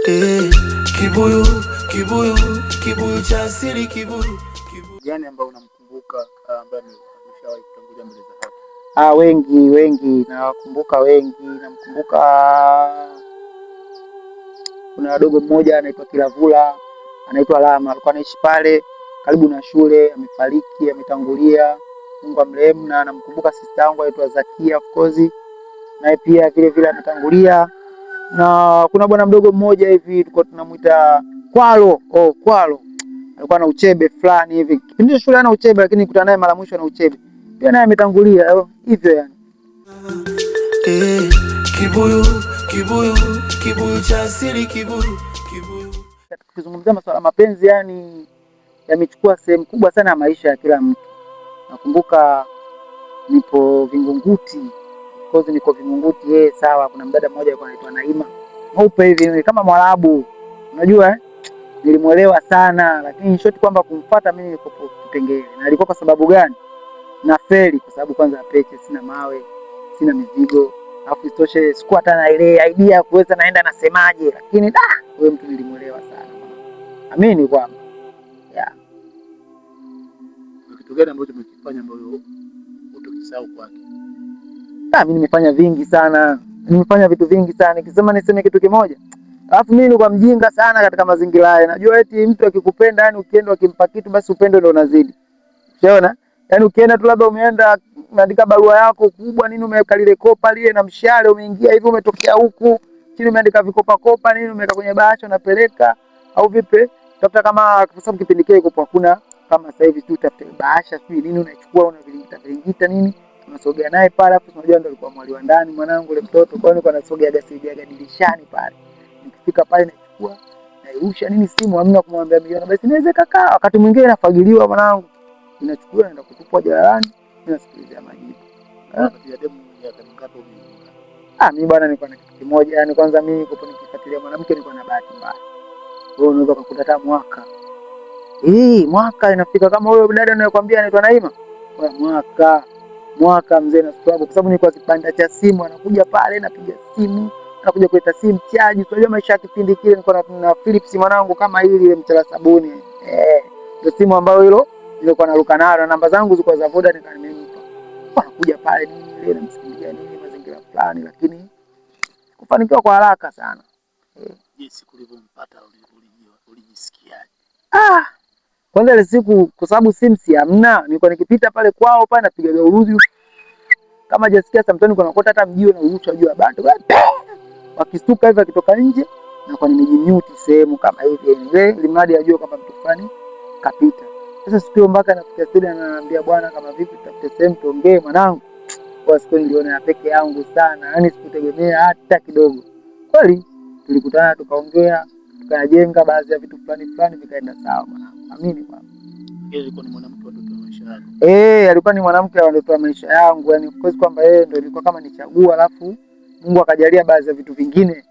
Eh, kibuyu, kibuyu, kibuyu cha asili, kibuyu. Gani ambao unamkumbuka ambaye ameshawahi kutangulia mbele za haki? Wengi nawakumbuka wengi. Namkumbuka kuna wadogo mmoja anaitwa Kilavula, anaitwa Lama, alikuwa anaishi pale karibu na shule, amefariki, ametangulia, Mungu amrehemu. Na namkumbuka sister yangu anaitwa Zakia, of course, naye pia vile vile ametangulia. Na kuna bwana mdogo mmoja hivi tulikuwa tunamuita Kwalo, Kwalo. Alikuwa na uchebe fulani hivi. Kipindi cha shule ana uchebe, lakini nikutana naye mara mwisho na uchebe. Pia naye ametangulia hivyo yani. Kibuyu, kibuyu, kibuyu cha asili, kibuyu, kibuyu. Tukizungumzia masuala mapenzi yani yamechukua sehemu kubwa sana ya maisha ya kila mtu. Nakumbuka nipo Vingunguti. Kozi niko Vingunguti, sawa, kuna mdada mmoja alikuwa anaitwa Naima. Mweupe hivi kama Mwarabu. Unajua nilimuelewa sana, lakini shoti kwamba kumfuata mimi niko Kipengele. Na ilikuwa kwa sababu gani? Na feli kwa sababu kwanza peke, sina mawe, sina mizigo. Alafu isitoshe sikuwa hata na ile idea kuweza naenda nasemaje, lakini wewe mtu nilimuelewa sana. Amini kwamba Kitu gani ambacho umekifanya ambacho utakisahau kwake? Mimi nimefanya vingi sana. Nimefanya vitu vingi sana. Nikisema niseme kitu kimoja. Alafu mimi nilikuwa mjinga sana katika mazingira haya. Najua eti mtu akikupenda yani ukienda ukimpa kitu basi upendo ndio unazidi. Unaona? Yaani ukienda tu labda umeenda umeandika barua yako kubwa nini, umeweka lile kopa lile na mshale, umeingia hivi umetokea huku chini umeandika vikopa kopa nini, umeweka kwenye bahasha unapeleka au vipi? Tafuta kama kwa sababu kipindi kile kwa hakuna kama sasa hivi tu tafuta bahasha sio nini, unachukua unavilingita nini, unasogea naye pale. Hapo unajua ndio alikuwa mwali wa ndani mwanangu yule mtoto, kwa hiyo nilikuwa nasogea dirishani pale. Nikifika pale nachukua nairusha nini, simu hamna kumwambia milioni basi niweze kakaa. Wakati mwingine nafagiliwa mwanangu, inachukua naenda kutupwa jalalani, ninasikilizia majibu. Ya demu ya ngapi? Mimi bwana nilikuwa na kitu kimoja, yani kwanza mimi nilipo nikifuatilia mwanamke nilikuwa na bahati mbaya. Wewe unaweza kukuta hata mwaka inafika kama wewe dada anayekwambia anaitwa Naima. Mwaka mzee na sababu kwa sababu nilikuwa kipanda cha simu, anakuja pale napiga simu, anakuja kuleta simu chaji. Unajua maisha ya kipindi kile nilikuwa na Philips mwanangu kama hili ile mchala sabuni. Ndio simu ambayo hilo nilikuwa naruka nayo, namba zangu zilikuwa za Voda nikanimempa. Anakuja pale nini ile namsikilia nini mazingira fulani, lakini kufanikiwa kwa haraka sana. Siku ulivyompata ulijisikiaje? Kwanza ile siku kwa sababu simu si hamna, nilikuwa nikipita pale kwao pale napiga uruzi. Kama hajasikia sometimes kuna kota hata mjio na urusha juu ya bando. Wakistuka hivi akitoka nje na kwa nimejimute sehemu kama hivi ile limradi ajue kama mtu fulani kapita. Sasa siku mpaka nafikia sasa ananiambia bwana kama vipi tutafute sehemu tuongee mwanangu. Kwa siku niliona ya peke yangu sana, yani sikutegemea hata kidogo. Kweli tulikutana tukaongea, tukajenga baadhi ya vitu fulani vikaenda sawa mwanangu. Amini kwamba alikuwa ni mwanamke wa ndoto ya maisha yako. Alikuwa ni mwanamke wa ndoto ya maisha yangu, yani of course kwamba yeye ndio ilikuwa kama nichagua, alafu Mungu akajalia baadhi ya vitu vingine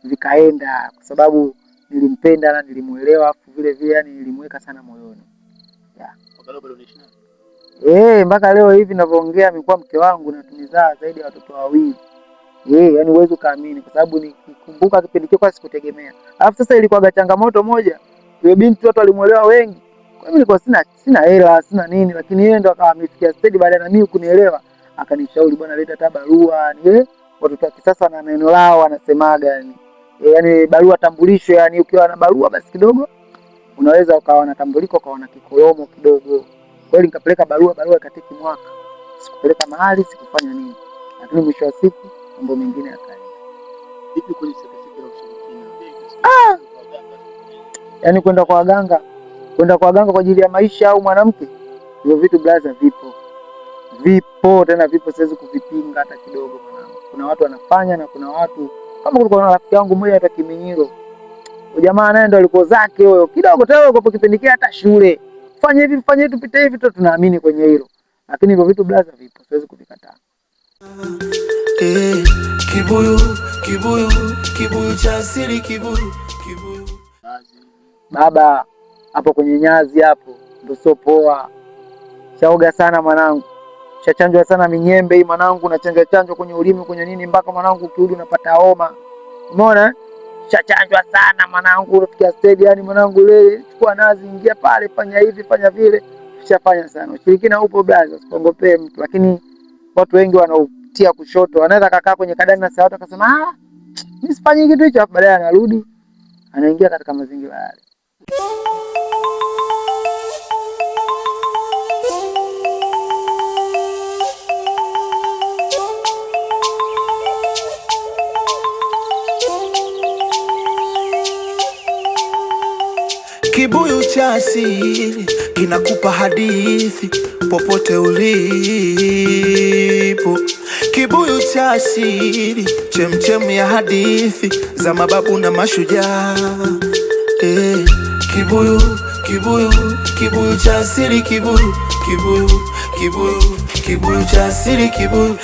vikaenda kwa sababu nilimpenda na nilimuelewa, afu vile vile yani nilimweka sana moyoni. Mpaka leo hivi ninavyoongea amekuwa mke wangu na tumezaa zaidi ya watoto wawili. Yani uwezo kaamini kwa sababu nikikumbuka kipindi kile kwa sikutegemea. Alafu sasa ilikuwa changamoto moja. Yule binti watu walimuelewa wengi. Kwa mimi nilikuwa sina hela, sina nini, lakini yeye ndo akawa amefikia stage baada ya mimi kunielewa, akanishauri bwana leta hata barua. Watoto wa kisasa na neno lao wanasemaga yani. Yani barua tambulisho, yani ukiwa na barua basi kidogo unaweza ukawa na tambuliko ukawa na kikolomo kidogo. Kwa hiyo nikapeleka barua ikatiki mwaka. Sikupeleka mahali, sikufanya nini. Lakini mwisho wa siku mambo mengine yakaenda. Vipi kwenye sekta ya ushirikina? Yani kwenda kwa waganga kwa ajili ya maisha au mwanamke, hivyo vitu blaza vipo tena vipo, siwezi kuvipinga hata kidogo mwanangu. Kuna watu wanafanya na kuna watu kama kulikuwa na rafiki yangu mmoja hata Kiminyiro. Jamaa naye ndo alikuwa zake huyo kidogo tao kwa kipindi kile hata shule. Fanya hivi tupite hivi tu, tunaamini kwenye hilo. Lakini hivyo vitu blaza vipo, siwezi kuvikataa. Kibuyu, kibuyu, kibuyu cha asili, kibuyu, kibuyu. Baba hapo kwenye nyazi hapo ndo sio poa. Chaoga sana mwanangu. Chachanjwa sana minyembe hii mwanangu, na chanjo kwenye ulimi kwenye nini mpaka mwanangu ukirudi unapata homa. Umeona? Chachanjwa sana mwanangu, unafikia stage yani mwanangu leo chukua nazi, ingia pale, fanya hivi fanya vile, tushafanya sana. Ushirikina upo blaza, usipongopee mtu, lakini watu wengi wanautia kushoto. Anaweza kakaa kwenye kadani na sawa akasema mimi sifanyi kitu hicho, baadaye anarudi anaingia katika mazingira yale. Kibuyu cha asili kinakupa hadithi popote ulipo. Kibuyu cha asili, chemchem ya hadithi za mababu na mashujaa. Kibuyu, kibuyu, kibuyu cha asili, kibuyu, kibuyu, kibuyu, kibuyu cha asili, kibuyu.